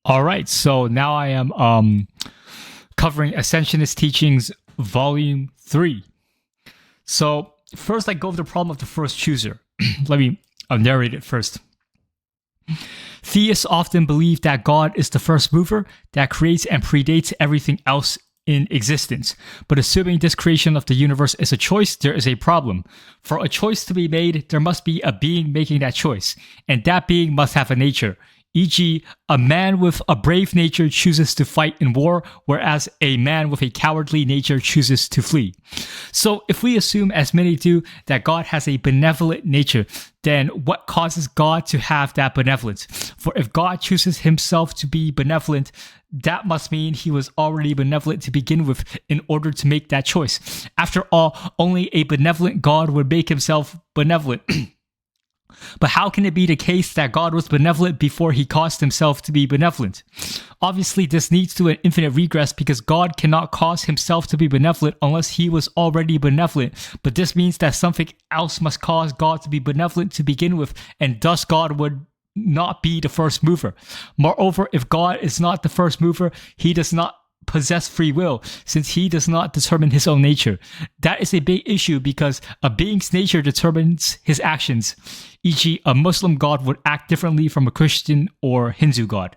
All right, so now I am covering Ascensionist Teachings, Volume 3. So first I go over the problem of the first chooser. Let me narrate it first. Theists often believe that God is the first mover that creates and predates everything else in existence. But assuming this creation of the universe is a choice, there is a problem. For a choice to be made, there must be a being making that choice, and that being must have a nature. E.g., a man with a brave nature chooses to fight in war, whereas a man with a cowardly nature chooses to flee. So if we assume, as many do, that God has a benevolent nature, then what causes God to have that benevolence? For if God chooses himself to be benevolent, that must mean he was already benevolent to begin with in order to make that choice. After all, only a benevolent God would make himself benevolent. But how can it be the case that God was benevolent before he caused himself to be benevolent? Obviously, this leads to an infinite regress because God cannot cause himself to be benevolent unless he was already benevolent. But this means that something else must cause God to be benevolent to begin with, and thus God would not be the first mover. Moreover, if God is not the first mover, he does not possess free will, since he does not determine his own nature. That is a big issue because a being's nature determines his actions. E.g., a Muslim God would act differently from a Christian or Hindu God.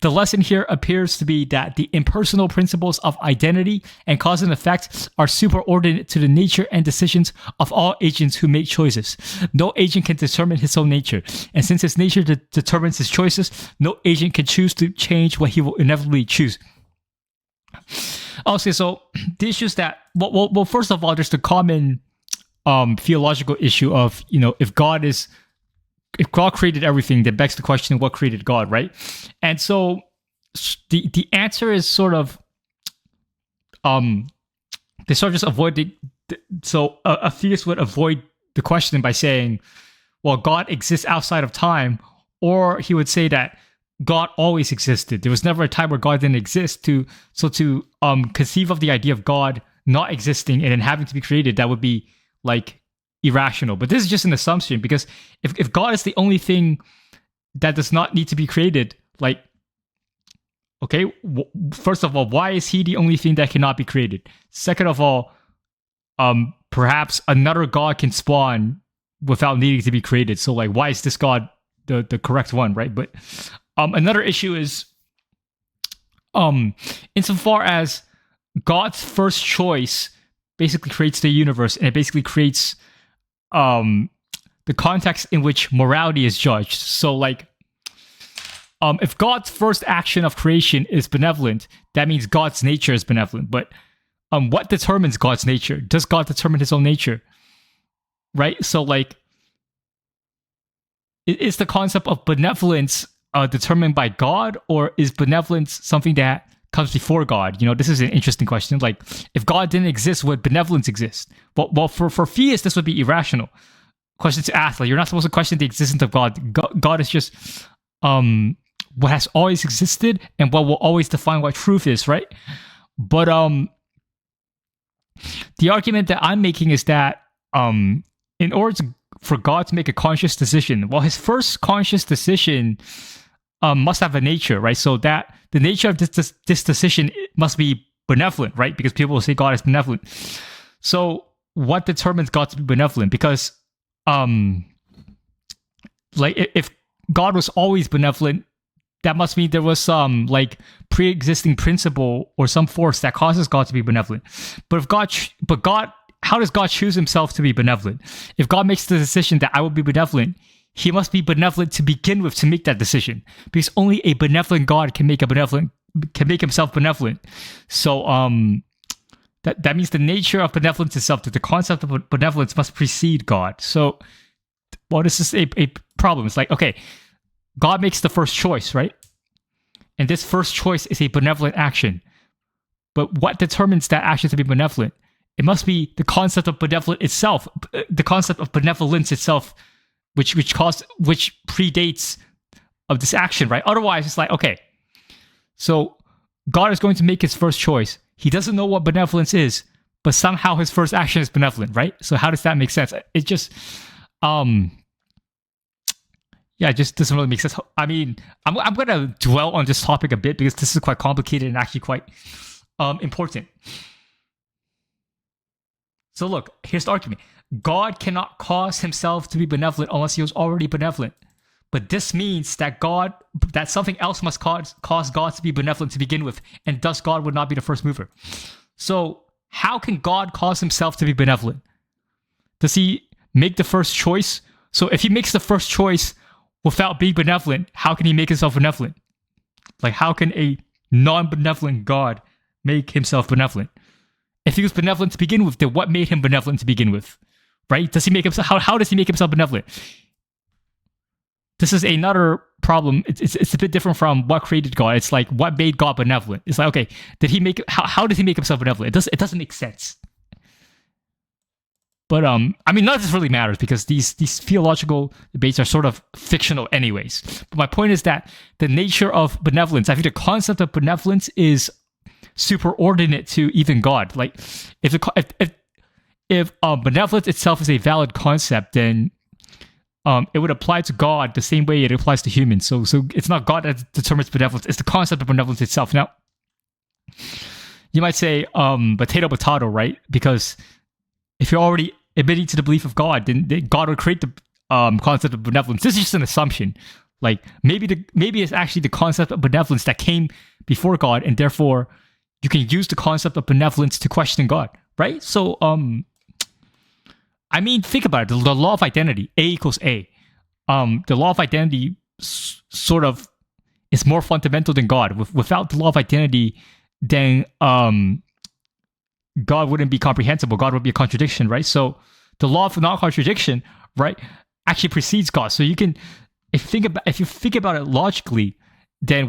The lesson here appears to be that the impersonal principles of identity and cause and effect are superordinate to the nature and decisions of all agents who make choices. No agent can determine his own nature, and since his nature determines his choices, no agent can choose to change what he will inevitably choose. Okay, so the issue is that, well, first of all, there's the common theological issue of, if God created everything, that begs the question, what created God, right? And so the answer is sort of, they sort of just avoid so a theist would avoid the question by saying, well, God exists outside of time, or he would say that God always existed. There was never a time where God didn't exist. To conceive of the idea of God not existing and then having to be created, that would be like irrational. But this is just an assumption, because if God is the only thing that does not need to be created, like, okay, first of all, why is he the only thing that cannot be created? Second of all, perhaps another God can spawn without needing to be created. So like, why is this God the correct one, right? But another issue is, insofar as God's first choice basically creates the universe, and it basically creates the context in which morality is judged. So like, if God's first action of creation is benevolent, that means God's nature is benevolent. But what determines God's nature? Does God determine his own nature? Right? So like, is the concept of benevolence determined by God, or is benevolence something that comes before God? This is an interesting question. Like, if God didn't exist, would benevolence exist? Well, for theists, this would be irrational question to ask. Like, you're not supposed to question the existence of God. God is just what has always existed and what will always define what truth is, right? But the argument that I'm making is that in order for God to make a conscious decision, well, his first conscious decision must have a nature, right? So that the nature of this decision must be benevolent, right? Because people will say God is benevolent. So what determines God to be benevolent? Because like, if God was always benevolent, that must mean there was some like pre-existing principle or some force that causes God to be benevolent. But how does God choose himself to be benevolent? If God makes the decision that I will be benevolent, he must be benevolent to begin with to make that decision, because only a benevolent God can make himself benevolent. So that means the nature of benevolence itself, that the concept of benevolence must precede God. So, well, this is a problem. It's like, okay, God makes the first choice, right? And this first choice is a benevolent action. But what determines that action to be benevolent? It must be the concept of benevolence itself, the concept of benevolence itself, which predates of this action, right? Otherwise, it's like, okay, so God is going to make his first choice. He doesn't know what benevolence is, but somehow his first action is benevolent, right? So how does that make sense? It just, Yeah, it just doesn't really make sense. I mean, I'm gonna dwell on this topic a bit because this is quite complicated and actually quite important. So look, here's the argument. God cannot cause himself to be benevolent unless he was already benevolent. But this means that something else must cause God to be benevolent to begin with, and thus God would not be the first mover. So how can God cause himself to be benevolent? Does he make the first choice? So if he makes the first choice without being benevolent, how can he make himself benevolent? Like, how can a non-benevolent God make himself benevolent? If he was benevolent to begin with, then what made him benevolent to begin with? Right? Does he make himself? How does he make himself benevolent? This is another problem. It's a bit different from what created God. It's like, what made God benevolent? It's like, okay, did he make? How does he make himself benevolent? It doesn't make sense. But I mean, none of this really matters because these theological debates are sort of fictional, anyways. But my point is that the nature of benevolence, I think the concept of benevolence is superordinate to even God. Like, if benevolence itself is a valid concept, then it would apply to God the same way it applies to humans. So it's not God that determines benevolence; it's the concept of benevolence itself. Now, you might say, potato, right? Because if you're already admitting to the belief of God, then God would create the concept of benevolence. This is just an assumption. Like, maybe it's actually the concept of benevolence that came before God, and therefore you can use the concept of benevolence to question God, right? So, I mean, think about it. The law of identity, A equals A. The law of identity sort of is more fundamental than God. Without the law of identity, then God wouldn't be comprehensible. God would be a contradiction, right? So the law of non-contradiction, right, actually precedes God. So you can, if you think about it logically, then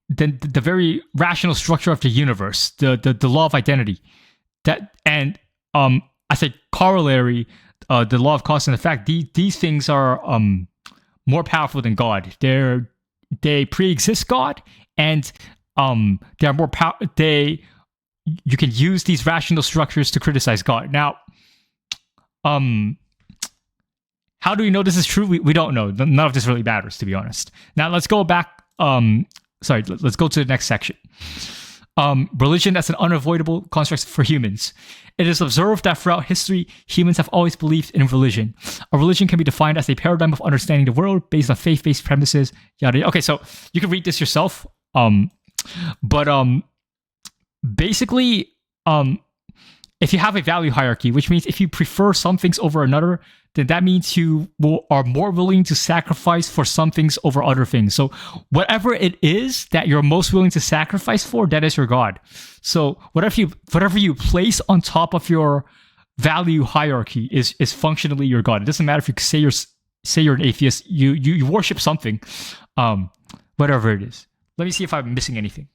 then the very rational structure of the universe, the law of identity, as a corollary, the law of cause and effect, these things are more powerful than God. They pre-exist God, and they're more you can use these rational structures to criticize God. Now, how do we know this is true? We don't know. None of this really matters, to be honest. Now let's go back. Let's go to the next section. Religion as an unavoidable construct for humans. It is observed that throughout history, humans have always believed in religion. A religion can be defined as a paradigm of understanding the world based on faith-based premises. Yada yada. Okay, so you can read this yourself. Basically, if you have a value hierarchy, which means if you prefer some things over another, then that means you are more willing to sacrifice for some things over other things. So whatever it is that you're most willing to sacrifice for, that is your God. So whatever you place on top of your value hierarchy is functionally your God. It doesn't matter if you say you're an atheist, you worship something, whatever it is. Let me see if I'm missing anything.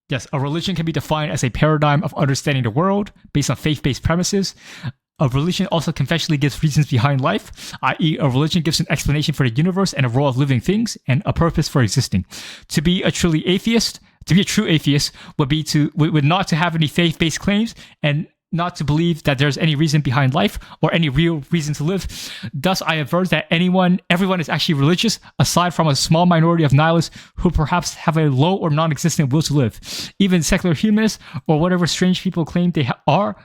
Yes, a religion can be defined as a paradigm of understanding the world based on faith-based premises. A religion also conventionally gives reasons behind life, i.e., a religion gives an explanation for the universe and a role of living things and a purpose for existing. To be a true atheist would not to have any faith-based claims and not to believe that there's any reason behind life or any real reason to live. Thus, I aver that everyone is actually religious, aside from a small minority of nihilists who perhaps have a low or non-existent will to live. Even secular humanists or whatever strange people claim they have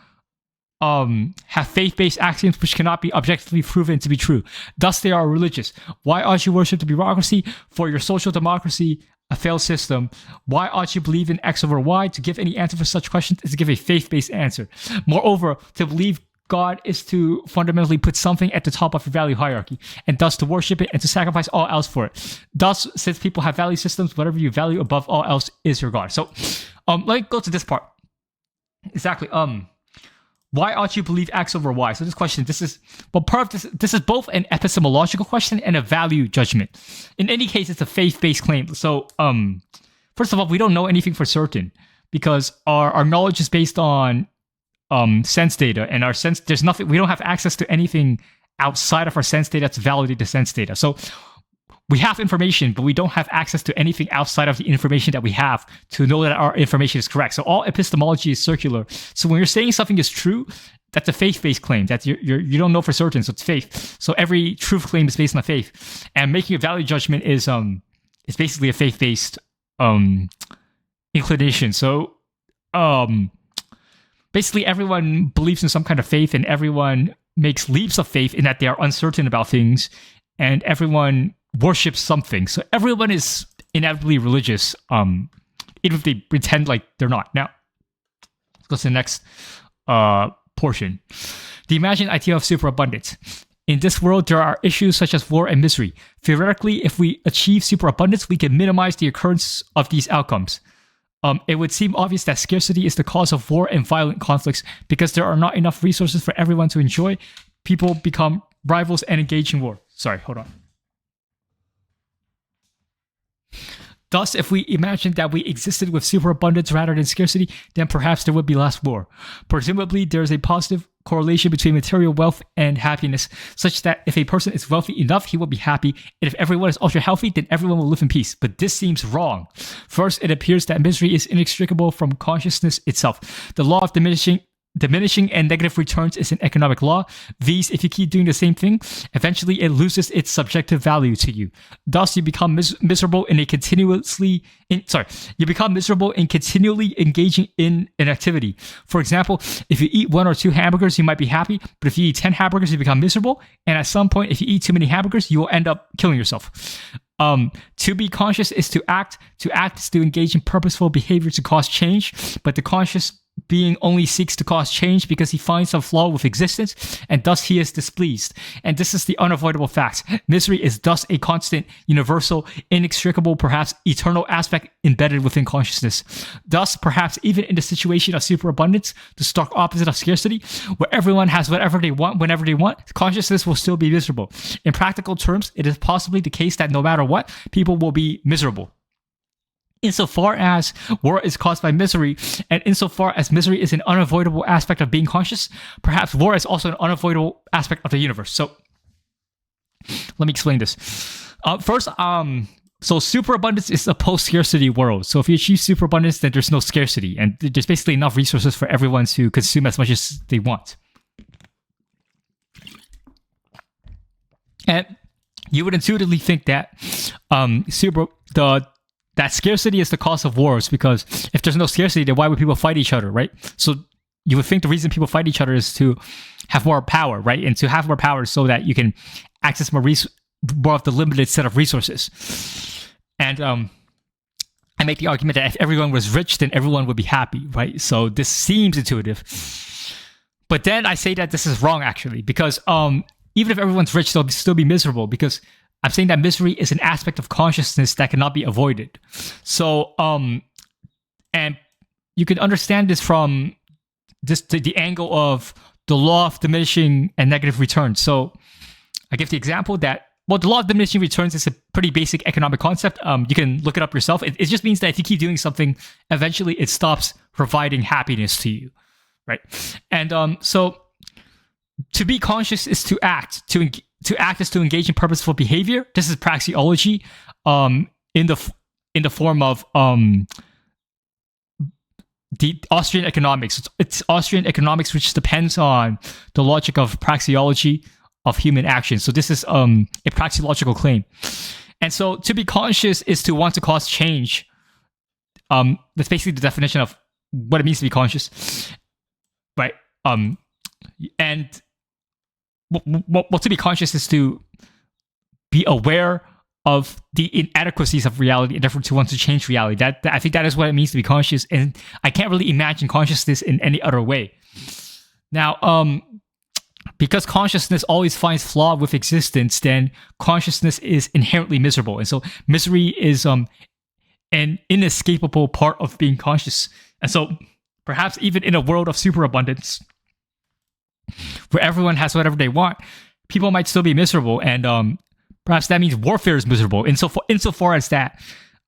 faith-based axioms which cannot be objectively proven to be true. Thus, they are religious. Why ought you worship the bureaucracy? For your social democracy, a failed system. Why ought you believe in X over Y? To give any answer for such questions is to give a faith-based answer. Moreover, to believe God is to fundamentally put something at the top of your value hierarchy, and thus to worship it and to sacrifice all else for it. Thus, since people have value systems, whatever you value above all else is your God. So, let me go to this part. Exactly. Why ought you believe X over Y? So this question, this is both an epistemological question and a value judgment. In any case, it's a faith-based claim. So, first of all, we don't know anything for certain because our knowledge is based on sense data, and there's nothing. We don't have access to anything outside of our sense data to validate the sense data. So, we have information, but we don't have access to anything outside of the information that we have to know that our information is correct. So all epistemology is circular. So when you're saying something is true, that's a faith-based claim that you don't know for certain, so it's faith. So every truth claim is based on faith, and making a value judgment is basically a faith-based inclination. So basically everyone believes in some kind of faith, and everyone makes leaps of faith in that they are uncertain about things, and everyone worships something. So everyone is inevitably religious, even if they pretend like they're not. Now, let's go to the next portion. The imagined idea of superabundance. In this world, there are issues such as war and misery. Theoretically, if we achieve superabundance, we can minimize the occurrence of these outcomes. It would seem obvious that scarcity is the cause of war and violent conflicts because there are not enough resources for everyone to enjoy. People become rivals and engage in war. Sorry, hold on. Thus, if we imagine that we existed with superabundance rather than scarcity, then perhaps there would be less war. Presumably, there is a positive correlation between material wealth and happiness, such that if a person is wealthy enough, he will be happy, and if everyone is ultra healthy, then everyone will live in peace. But this seems wrong. First, it appears that misery is inextricable from consciousness itself. The law of diminishing and negative returns is an economic law. These, if you keep doing the same thing, eventually it loses its subjective value to you. Thus, you become miserable in continually engaging in an activity. For example, if you eat 1 or 2 hamburgers, you might be happy, but if you eat 10 hamburgers, you become miserable. And at some point, if you eat too many hamburgers, you will end up killing yourself. To be conscious is to act. To act is to engage in purposeful behavior to cause change, but the conscious being only seeks to cause change because he finds some flaw with existence, and thus he is displeased. And this is the unavoidable fact. Misery is thus a constant, universal, inextricable, perhaps eternal aspect embedded within consciousness. Thus, perhaps even in the situation of superabundance, the stark opposite of scarcity, where everyone has whatever they want whenever they want, consciousness will still be miserable. In practical terms, it is possibly the case that no matter what, people will be miserable. Insofar as war is caused by misery, and insofar as misery is an unavoidable aspect of being conscious, perhaps war is also an unavoidable aspect of the universe. So, let me explain this. First, so superabundance is a post-scarcity world. So if you achieve superabundance, then there's no scarcity, and there's basically enough resources for everyone to consume as much as they want. And you would intuitively think that that scarcity is the cause of wars, because if there's no scarcity, then why would people fight each other, right? So you would think the reason people fight each other is to have more power, right? And to have more power so that you can access more of the limited set of resources. And I make the argument that if everyone was rich, then everyone would be happy, right? So this seems intuitive. But then I say that this is wrong, actually, because even if everyone's rich, they'll still be miserable, because I'm saying that misery is an aspect of consciousness that cannot be avoided. So, and you can understand this from the angle of the law of diminishing and negative returns. So, I give the example that, well, the law of diminishing returns is a pretty basic economic concept. You can look it up yourself. It just means that if you keep doing something, eventually it stops providing happiness to you, right? And so, to be conscious is to act. To act is to engage in purposeful behavior. This is praxeology, in the form of the Austrian economics. It's Austrian economics, which depends on the logic of praxeology of human action. So this is a praxeological claim. And so to be conscious is to want to cause change. That's basically the definition of what it means to be conscious, right? And well, to be conscious is to be aware of the inadequacies of reality and therefore to want to change reality. That I think that is what it means to be conscious, and I can't really imagine consciousness in any other way. Now, because consciousness always finds flaw with existence, then consciousness is inherently miserable, and so misery is an inescapable part of being conscious. And so, perhaps even in a world of superabundance, where everyone has whatever they want, people might still be miserable, and perhaps that means warfare is miserable. Insofar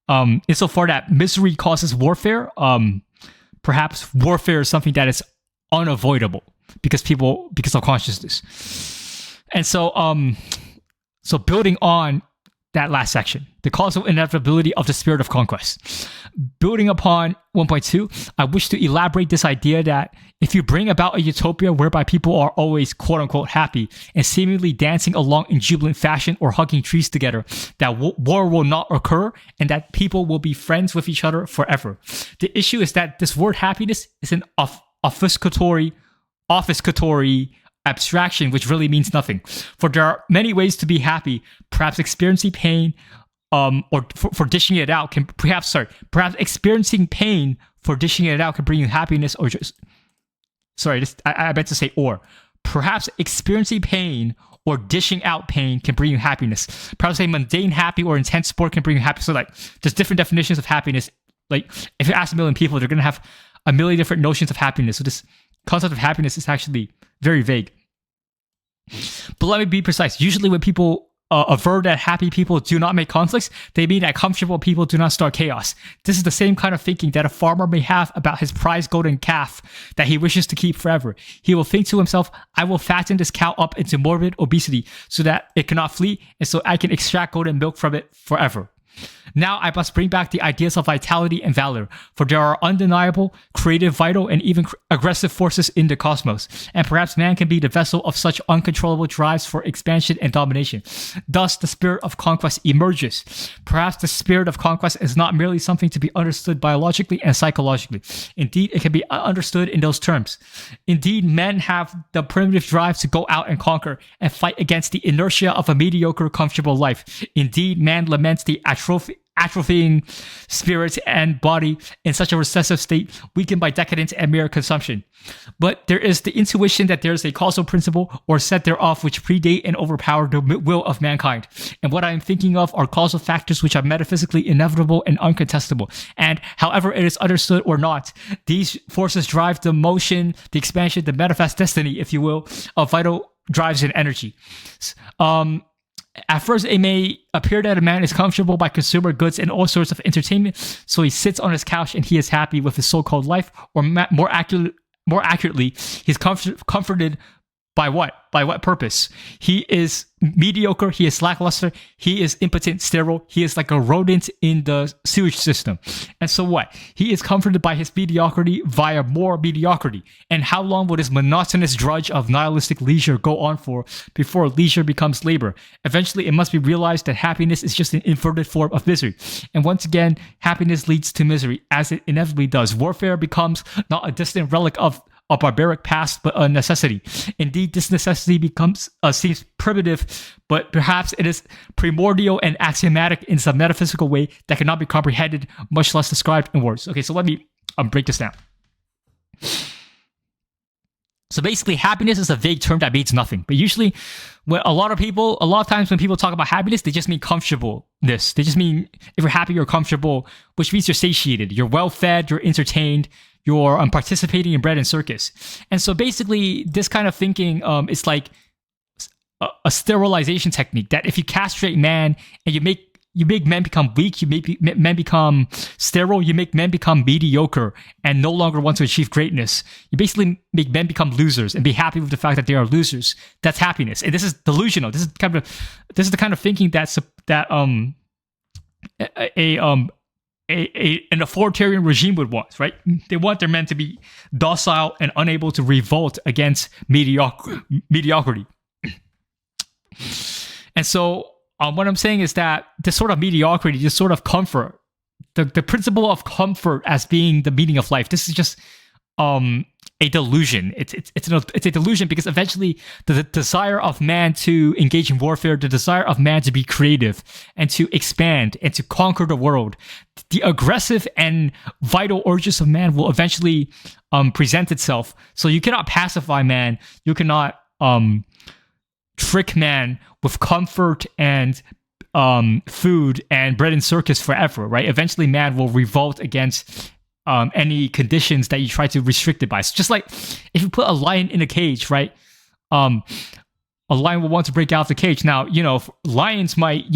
that misery causes warfare, perhaps warfare is something that is unavoidable because of consciousness. And so, so building on that last section, the causal inevitability of the spirit of conquest. Building upon 1.2, I wish to elaborate this idea that if you bring about a utopia whereby people are always quote-unquote happy and seemingly dancing along in jubilant fashion or hugging trees together, that war will not occur and that people will be friends with each other forever. The issue is that this word happiness is an obfuscatory abstraction, which really means nothing. For there are many ways to be happy. Perhaps experiencing pain, or for dishing it out can perhaps experiencing pain for dishing it out can bring you happiness, or just I meant to say or. Perhaps experiencing pain or dishing out pain can bring you happiness. Perhaps a mundane happy or intense sport can bring you happiness. So like, there's different definitions of happiness. Like, if you ask a million people, they're gonna have a million different notions of happiness. So this concept of happiness is actually very vague. But let me be precise. Usually when people aver that happy people do not make conflicts, they mean that comfortable people do not start chaos. This is the same kind of thinking that a farmer may have about his prized golden calf that he wishes to keep forever. He will think to himself, I will fatten this cow up into morbid obesity so that it cannot flee, and so I can extract golden milk from it forever. Now I must bring back the ideas of vitality and valor, for there are undeniable, creative, vital, and even aggressive forces in the cosmos, and perhaps man can be the vessel of such uncontrollable drives for expansion and domination. Thus, the spirit of conquest emerges. Perhaps the spirit of conquest is not merely something to be understood biologically and psychologically. Indeed, it can be understood in those terms. Indeed, men have the primitive drive to go out and conquer and fight against the inertia of a mediocre, comfortable life. Indeed, man laments the atrophying spirit and body in such a recessive state, weakened by decadence and mere consumption. But there is the intuition that there is a causal principle or set thereof which predate and overpower the will of mankind. And what I am thinking of are causal factors which are metaphysically inevitable and uncontestable. And however it is understood or not, these forces drive the motion, the expansion, the manifest destiny, if you will, of vital drives and energy. At first, it may appear that a man is comfortable by consumer goods and all sorts of entertainment, so he sits on his couch and he is happy with his so-called life, or more accurately, he's comforted by what? By what purpose? He is mediocre, he is lackluster, he is impotent, sterile, he is like a rodent in the sewage system. And so what? He is comforted by his mediocrity via more mediocrity. And how long will this monotonous drudge of nihilistic leisure go on for before leisure becomes labor? Eventually, it must be realized that happiness is just an inverted form of misery. And once again, happiness leads to misery, as it inevitably does. Warfare becomes not a distant relic of a barbaric past, but a necessity. Indeed, this necessity seems primitive, but perhaps it is primordial and axiomatic in some metaphysical way that cannot be comprehended, much less described in words. Okay, so let me break this down. So basically, happiness is a vague term that means nothing. But usually, when a lot of times when people talk about happiness, they just mean comfortableness. They just mean if you're happy, you're comfortable, which means you're satiated, you're well-fed, you're entertained, you're participating in bread and circus. And so basically, this kind of thinking is like a sterilization technique, that if you castrate man and you make men become weak, you make men become sterile, you make men become mediocre and no longer want to achieve greatness. You basically make men become losers and be happy with the fact that they are losers. That's happiness. And this is delusional. This is the kind of thinking an authoritarian regime would want, right? They want their men to be docile and unable to revolt against mediocrity. And so what I'm saying is that this sort of mediocrity, this sort of comfort, the principle of comfort as being the meaning of life, this is just a delusion. It's a delusion, because eventually the desire of man to engage in warfare, the desire of man to be creative and to expand and to conquer the world, the aggressive and vital urges of man will eventually present itself. So you cannot pacify man. You cannot trick man with comfort and food and bread and circus forever, right? Eventually man will revolt against any conditions that you try to restrict it by. It's just like if you put a lion in a cage, right? A lion will want to break out of the cage. Now, lions might,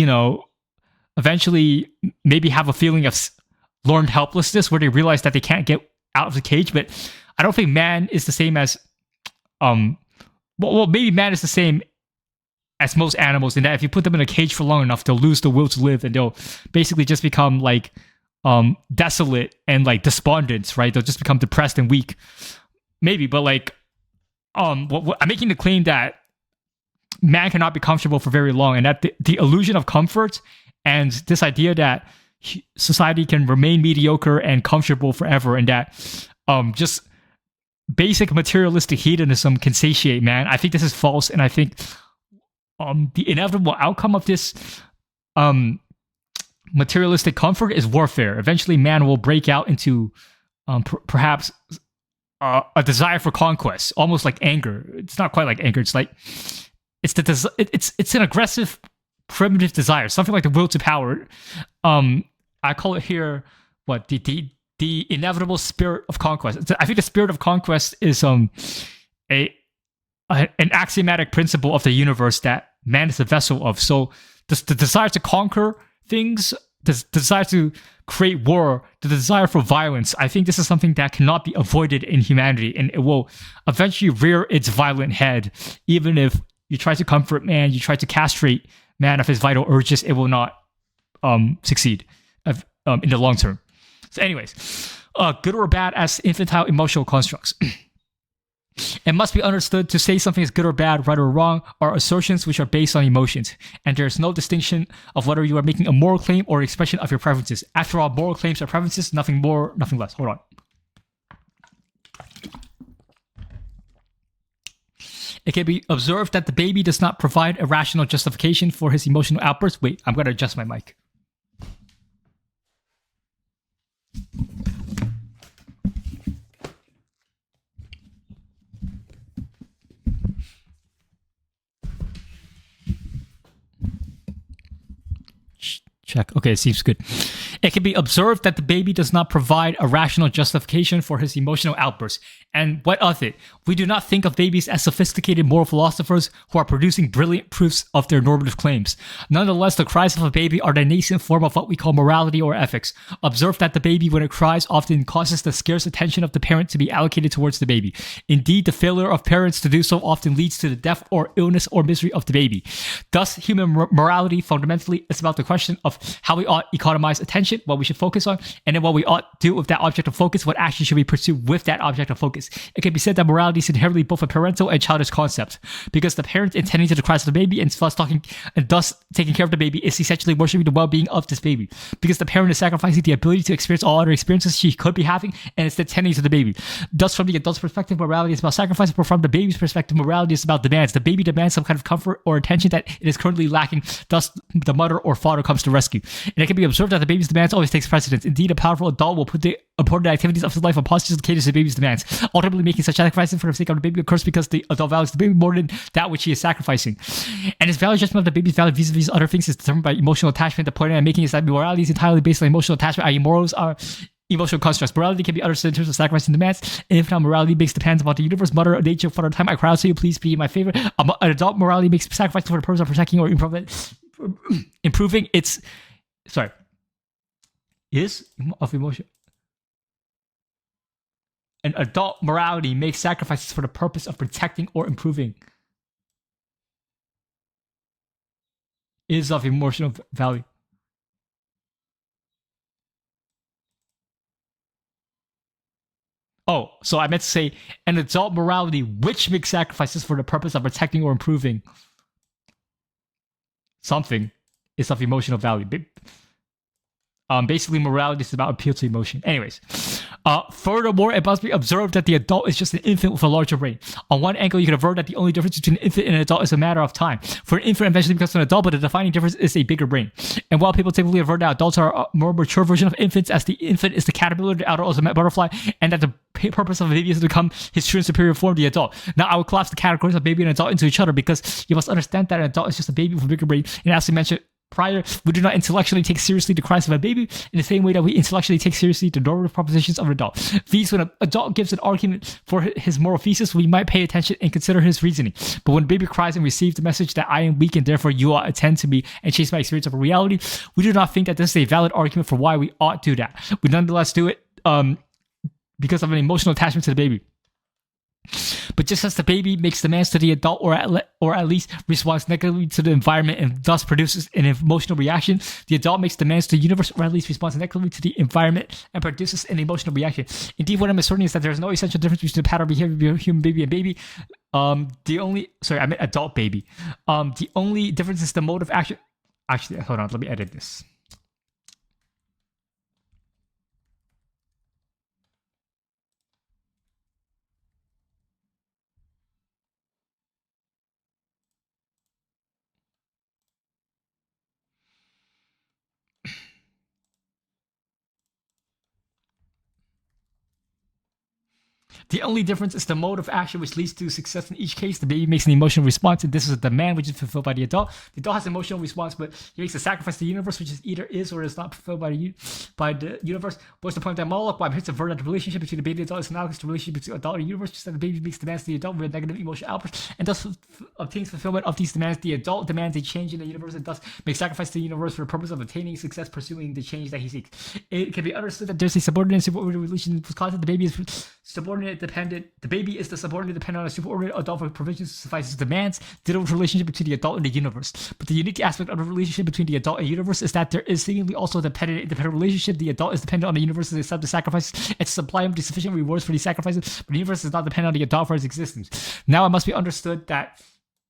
eventually maybe have a feeling of learned helplessness where they realize that they can't get out of the cage. But I don't think man is the same as, maybe man is the same as most animals, in that if you put them in a cage for long enough, they'll lose the will to live, and they'll basically just become like desolate and like despondent, right? They'll just become depressed and weak, maybe. But like, I'm making the claim that man cannot be comfortable for very long, and that the illusion of comfort and this idea that society can remain mediocre and comfortable forever, and that just basic materialistic hedonism can satiate man. I think this is false, and I think the inevitable outcome of this materialistic comfort is warfare. Eventually, man will break out into perhaps a desire for conquest, almost like anger. It's not quite like anger. It's like it's an aggressive, primitive desire, something like the will to power. I call it here what the inevitable spirit of conquest. I think the spirit of conquest is an axiomatic principle of the universe that man is the vessel of. So the desire to conquer things, the desire to create war, the desire for violence, I think this is something that cannot be avoided in humanity, and it will eventually rear its violent head. Even if you try to comfort man, you try to castrate man of his vital urges, it will not succeed in the long term. So anyways, good or bad as infantile emotional constructs. It must be understood to say something is good or bad, right or wrong, are assertions which are based on emotions, and there is no distinction of whether you are making a moral claim or expression of your preferences. After all, moral claims are preferences, nothing more, nothing less. Hold on. It can be observed that the baby does not provide a rational justification for his emotional outbursts. Wait, I'm going to adjust my mic. Check. Okay, it seems good. It can be observed that the baby does not provide a rational justification for his emotional outbursts. And what of it? We do not think of babies as sophisticated moral philosophers who are producing brilliant proofs of their normative claims. Nonetheless, the cries of a baby are the nascent form of what we call morality or ethics. Observe that the baby, when it cries, often causes the scarce attention of the parent to be allocated towards the baby. Indeed, the failure of parents to do so often leads to the death or illness or misery of the baby. Thus, human morality fundamentally is about the question of how we ought economize attention, what we should focus on, and then what we ought do with that object of focus, what action should we pursue with that object of focus. It can be said that morality is inherently both a parental and childish concept, because the parent intending to the cries of the baby and thus taking care of the baby is essentially worshiping the well-being of this baby, because the parent is sacrificing the ability to experience all other experiences she could be having and instead tending to the baby. Thus, from the adult's perspective, morality is about sacrifice, but from the baby's perspective, morality is about demands. The baby demands some kind of comfort or attention that it is currently lacking, thus the mother or father comes to rescue. And it can be observed that the baby's demands always takes precedence. Indeed, a powerful adult will put the important activities of his life on pause to cater to the baby's demands, ultimately making such sacrifices for the sake of the baby occurs because the adult values the baby more than that which he is sacrificing. And his value judgment of the baby's value vis-a-vis other things is determined by emotional attachment. The point I'm making is that morality is entirely based on emotional attachment, i.e. morals are emotional constructs. Morality can be understood in terms of sacrificing demands. And if not, morality makes demands about the universe, mother, nature, father, time. I cry out to you, please be my favorite. An adult morality makes sacrifices for the purpose of protecting or improving its... Sorry. Is of emotion. An adult morality makes sacrifices for the purpose of protecting or improving. Is of emotional value. Oh, so I meant to say an adult morality which makes sacrifices for the purpose of protecting or improving something is of emotional value. Basically, morality is about appeal to emotion. Anyways, furthermore, it must be observed that the adult is just an infant with a larger brain. On one angle, you can avert that the only difference between an infant and an adult is a matter of time. For an infant, eventually becomes an adult, but the defining difference is a bigger brain. And while people typically avert that adults are a more mature version of infants, as the infant is the caterpillar, the adult is a butterfly, and that the purpose of a baby is to become his true and superior form, the adult. Now, I will collapse the categories of baby and adult into each other because you must understand that an adult is just a baby with a bigger brain. And as we mentioned prior, we do not intellectually take seriously the cries of a baby in the same way that we intellectually take seriously the normative propositions of an adult. These, when an adult gives an argument for his moral thesis, we might pay attention and consider his reasoning. But when a baby cries and receives the message that I am weak and therefore you ought attend to me and chase my experience of reality, we do not think that this is a valid argument for why we ought to do that. We nonetheless do it because of an emotional attachment to the baby. But just as the baby makes demands to the adult, or at least responds negatively to the environment and thus produces an emotional reaction, the adult makes demands to the universe, or at least responds negatively to the environment and produces an emotional reaction. Indeed, what I'm asserting is that there is no essential difference between the pattern of behavior between human baby and baby. I meant adult baby. The only difference is the mode of action. Actually, hold on, let me edit this. The only difference is the mode of action which leads to success in each case. The baby makes an emotional response, and this is a demand which is fulfilled by the adult. The adult has an emotional response, but he makes a sacrifice to the universe, which is either is or is not fulfilled by the universe. What's the point of that monologue? Well, I'm here to avert that the relationship between the baby and the adult is analogous to the relationship between the adult and the universe, just that the baby makes demands to the adult with a negative emotional outburst, and thus obtains fulfillment of these demands. The adult demands a change in the universe, and thus makes sacrifice to the universe for the purpose of attaining success, pursuing the change that he seeks. It can be understood that there's a subordinate and subordinate relation because the baby is subordinate dependent. The baby is the subordinate dependent on a superordinate adult for provisions to suffice his demands. Ditto relationship between the adult and the universe. But the unique aspect of the relationship between the adult and universe is that there is seemingly also a independent relationship. The adult is dependent on the universe to accept the sacrifices and to supply him the sufficient rewards for these sacrifices, but the universe is not dependent on the adult for its existence. Now it must be understood that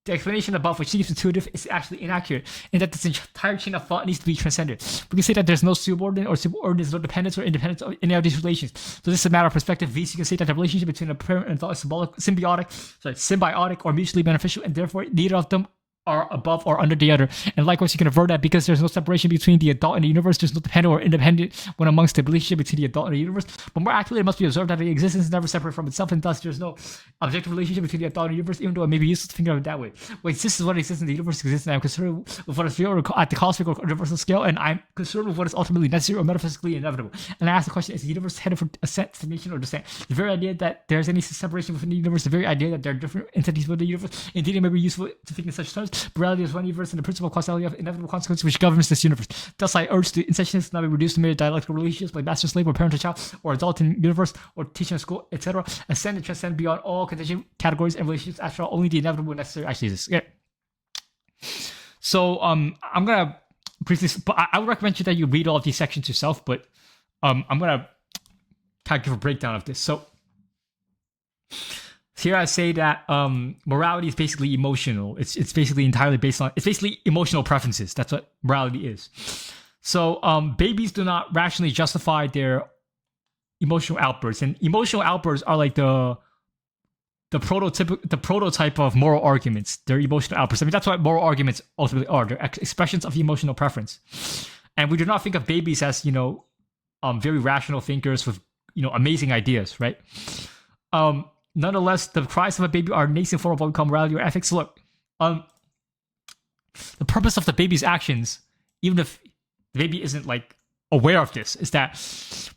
the explanation above, which seems intuitive, is actually inaccurate, and that this entire chain of thought needs to be transcended. We can say that there's no subordinate or subordinate, no dependence or independence of any of these relations. So this is a matter of perspective. V's, you can say that the relationship between a parent and adult is symbiotic or mutually beneficial, and therefore neither of them are above or under the other. And likewise, you can avert that because there's no separation between the adult and the universe. There's no dependent or independent when amongst the relationship between the adult and the universe. But more accurately, it must be observed that the existence is never separate from itself, and thus there's no objective relationship between the adult and the universe, even though it may be useful to think of it that way. What exists is what exists in the universe exists, and I'm concerned with what is real at the cosmic or universal scale, and I'm concerned with what is ultimately necessary or metaphysically inevitable. And I ask the question, is the universe headed for ascent, stagnation, or descent? The very idea that there's any separation within the universe, the very idea that there are different entities within the universe, indeed it may be useful to think in such terms, but reality is one universe and the principle of causality of inevitable consequences which governs this universe. Thus, I urge the Ascensionists not be reduced to mere dialectical relationships like master slave or parent to child or adult in universe or teaching in school, etc. Ascend and transcend beyond all contingent categories and relationships. After all, only the inevitable and necessary actually exists. Okay. So I'm gonna briefly, but I would recommend you that you read all of these sections yourself. But I'm gonna kind of give a breakdown of this. So here I say that morality is basically emotional. It's basically entirely based on, it's basically emotional preferences. That's what morality is. So babies do not rationally justify their emotional outbursts, and emotional outbursts are like the prototype of moral arguments. They're emotional outbursts. I mean, that's what moral arguments ultimately are. They're expressions of emotional preference. And we do not think of babies as, very rational thinkers with, amazing ideas, right? Nonetheless, the cries of a baby are a nascent form of what we call morality or ethics. So look, the purpose of the baby's actions, even if the baby isn't like aware of this, is that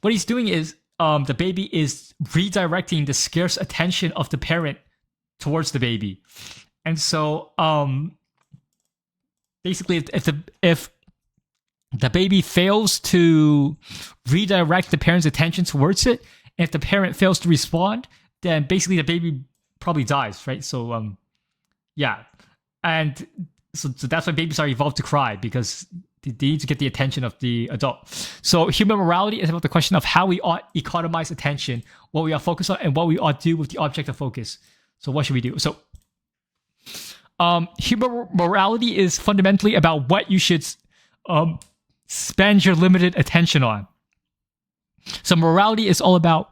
what he's doing is the baby is redirecting the scarce attention of the parent towards the baby. And so basically if the baby fails to redirect the parent's attention towards it, and if the parent fails to respond, then basically the baby probably dies, right? So, yeah. And so that's why babies are evolved to cry, because they need to get the attention of the adult. So human morality is about the question of how we ought economize attention, what we ought focus on, and what we ought do with the object of focus. So what should we do? So human morality is fundamentally about what you should spend your limited attention on. So morality is all about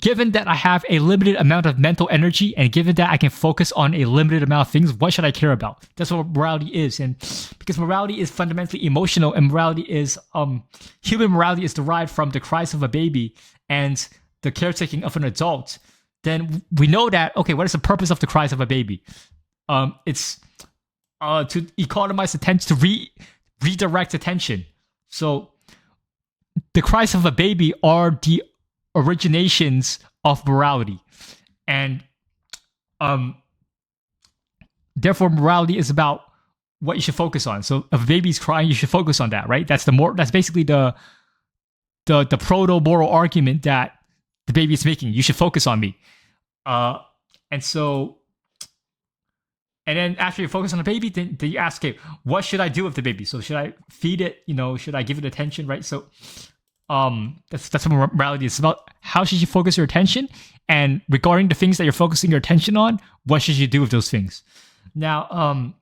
given that I have a limited amount of mental energy, and given that I can focus on a limited amount of things, what should I care about? That's what morality is. And because morality is fundamentally emotional, and morality is human morality is derived from the cries of a baby and the caretaking of an adult, then we know that, okay, what is the purpose of the cries of a baby? It's to economize attention, to redirect attention. So the cries of a baby are the originations of morality, and therefore morality is about what you should focus on. So if a baby's crying, you should focus on that, right? That's basically the proto moral argument that the baby is making. You should focus on me. And so, and then after you focus on the baby, then you ask, okay, what should I do with the baby? So should I feed it? Should I give it attention? Right. So, that's what morality is about. How should you focus your attention? And regarding the things that you're focusing your attention on, what should you do with those things? Now,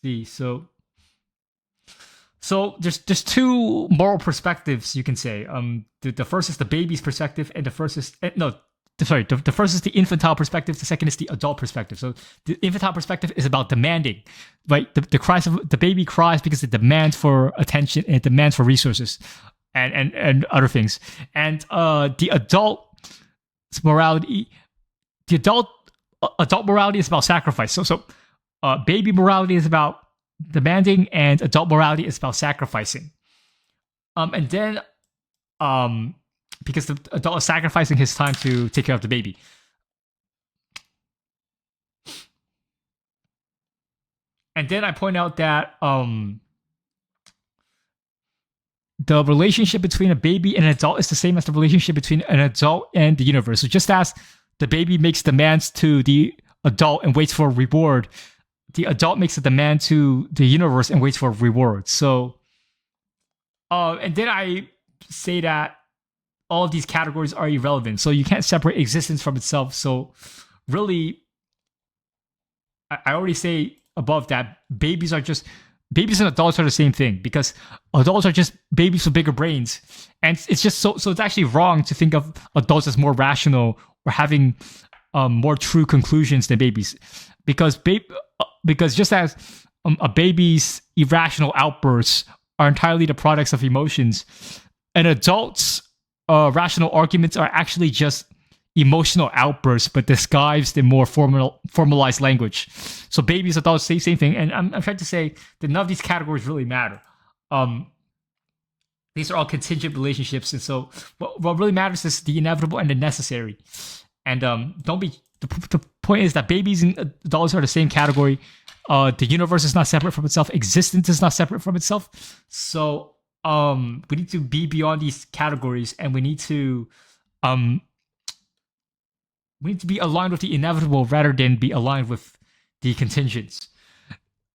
see, so there's two moral perspectives you can say. The first is the baby's perspective, and the first is the first is the infantile perspective. The second is the adult perspective. So the infantile perspective is about demanding, right? The cries of the baby cries because it demands for attention and it demands for resources, and other things. And the adult morality, adult morality is about sacrifice. So baby morality is about demanding, and adult morality is about sacrificing. And then because the adult is sacrificing his time to take care of the baby. And then I point out that the relationship between a baby and an adult is the same as the relationship between an adult and the universe. So just as the baby makes demands to the adult and waits for a reward, the adult makes a demand to the universe and waits for a reward. So, and then I say that all of these categories are irrelevant. So you can't separate existence from itself. So really, I already say above that babies and adults are the same thing, because adults are just babies with bigger brains. And it's just so it's actually wrong to think of adults as more rational or having more true conclusions than babies. Because just as a baby's irrational outbursts are entirely the products of emotions, an adult's rational arguments are actually just emotional outbursts, but disguised in more formalized language. So babies, adults, same thing. And I'm trying to say that none of these categories really matter. These are all contingent relationships, and so what really matters is the inevitable and the necessary. And the point is that babies and adults are the same category. The universe is not separate from itself. Existence is not separate from itself. So we need to be beyond these categories, and we need to be aligned with the inevitable rather than be aligned with the contingents.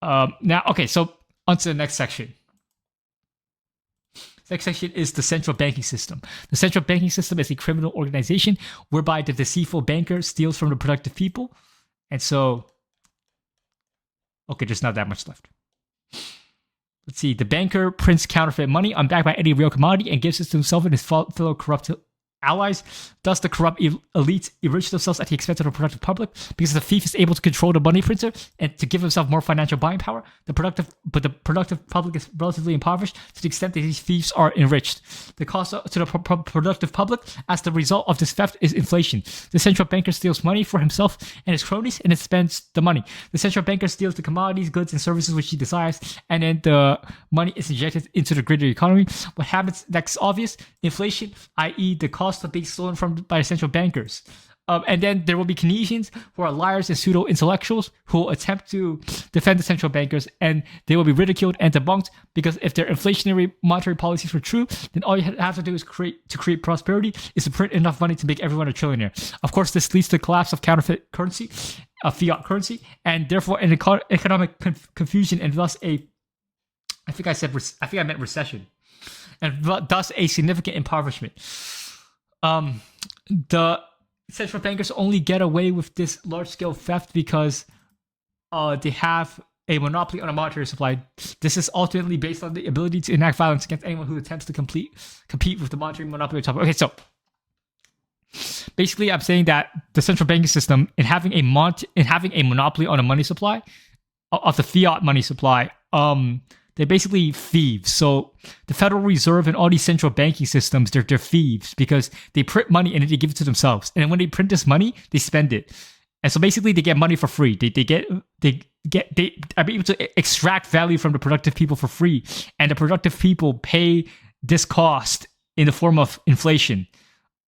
Now, okay, so on to the next section. The next section is the central banking system. The central banking system is a criminal organization whereby the deceitful banker steals from the productive people. And so, okay, there's not that much left. Let's see. The banker prints counterfeit money unbacked by any real commodity and gives it to himself and his fellow corrupt allies. Thus, the corrupt elites enrich themselves at the expense of the productive public, because the thief is able to control the money printer and to give himself more financial buying power. The productive public is relatively impoverished to the extent that these thieves are enriched. The cost to the productive public as the result of this theft is inflation. The central banker steals money for himself and his cronies, and it spends the money. The central banker steals the commodities, goods, and services which he desires, and then the money is injected into the greater economy. What happens next is obvious: inflation, i.e., the cost of being stolen by central bankers. And then there will be Keynesians who are liars and pseudo-intellectuals who will attempt to defend the central bankers, and they will be ridiculed and debunked, because if their inflationary monetary policies were true, then all you have to do is create prosperity is to print enough money to make everyone a trillionaire. Of course, this leads to the collapse of counterfeit currency, fiat currency, and therefore an economic confusion, and thus I meant recession, and thus a significant impoverishment. The central bankers only get away with this large-scale theft because they have a monopoly on a monetary supply. This is ultimately based on the ability to enact violence against anyone who attempts to compete with the monetary monopoly on top. Okay, so basically, I'm saying that the central banking system, in having a monopoly on a money supply, of the fiat money supply, they're basically thieves. So the Federal Reserve and all these central banking systems, they're thieves, because they print money and then they give it to themselves. And then when they print this money, they spend it. And so basically they get money for free. They are able to extract value from the productive people for free. And the productive people pay this cost in the form of inflation.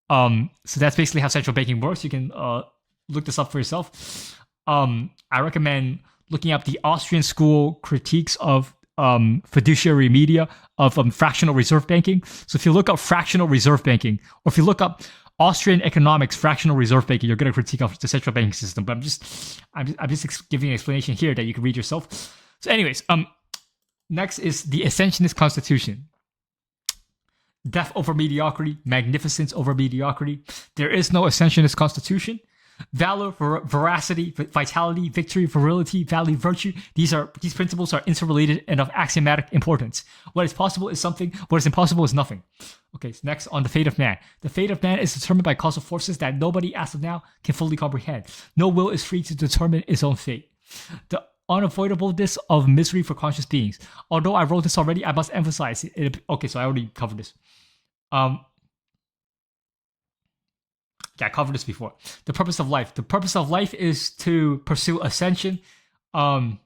So that's basically how central banking works. You can look this up for yourself. I recommend looking up the Austrian school critiques of fiduciary media of fractional reserve banking. So if you look up fractional reserve banking, or if you look up Austrian economics fractional reserve banking, you're going to critique of the central banking system. But I'm just giving an explanation here that you can read yourself. So anyways, next is the Ascensionist constitution. Death over mediocrity, magnificence over mediocrity. There is no Ascensionist constitution. Valor, veracity, vitality, victory, virility, value, virtue. These principles are interrelated and of axiomatic importance. What is possible is something. What is impossible is nothing. Okay, so next on the fate of man. The fate of man is determined by causal forces that nobody, as of now, can fully comprehend. No will is free to determine its own fate. The unavoidableness of misery for conscious beings. Although I wrote this already, I must emphasize it. Okay, so I already covered this. Yeah, I covered this before. The purpose of life. The purpose of life is to pursue ascension. The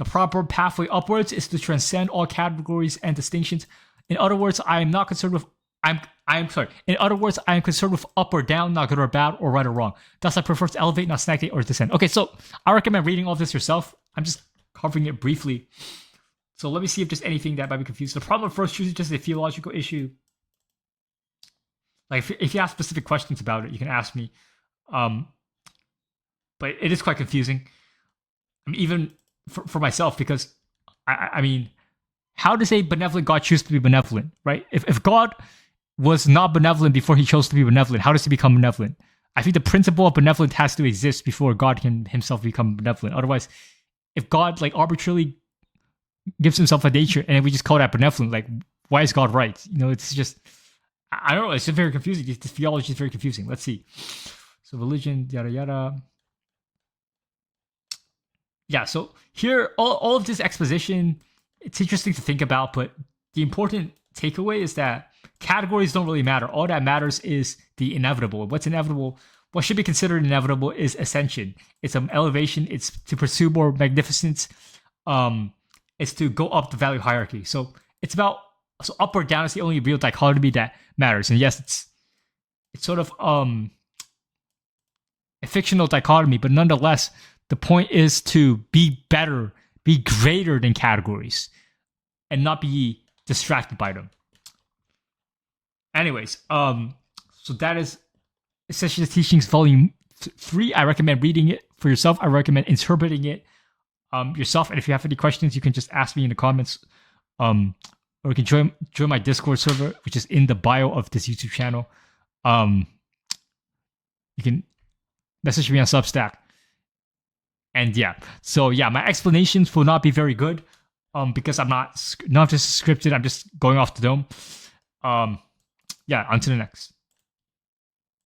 proper pathway upwards is to transcend all categories and distinctions. In other words, I am not concerned with. In other words, I am concerned with up or down, not good or bad, or right or wrong. Thus, I prefer to elevate, not stagnate or descend. Okay, so I recommend reading all this yourself. I'm just covering it briefly. So let me see if there's anything that might be confused. The problem of first truth is just a theological issue. Like, if you have specific questions about it, you can ask me. But it is quite confusing. I mean, even for myself, because, I mean, how does a benevolent God choose to be benevolent, right? If God was not benevolent before he chose to be benevolent, how does he become benevolent? I think the principle of benevolence has to exist before God can himself become benevolent. Otherwise, if God, like, arbitrarily gives himself a nature and we just call that benevolent, like, why is God right? You know, it's just... I don't know. It's just very confusing. The theology is very confusing. Let's see. So religion, yada yada. Yeah. So here, all of this exposition, it's interesting to think about. But the important takeaway is that categories don't really matter. All that matters is the inevitable. What's inevitable? What should be considered inevitable is ascension. It's an elevation. It's to pursue more magnificence. It's to go up the value hierarchy. So it's about. So up or down is the only real dichotomy that matters. And yes, it's sort of a fictional dichotomy, but nonetheless, the point is to be better, be greater than categories, and not be distracted by them. Anyways, so that is Ascensionist Teachings Volume 3. I recommend reading it for yourself. I recommend interpreting it yourself. And if you have any questions, you can just ask me in the comments. Or you can join my Discord server, which is in the bio of this YouTube channel. You can message me on Substack. And yeah, so yeah, my explanations will not be very good because I'm not just scripted. I'm just going off the dome. Yeah, on to the next.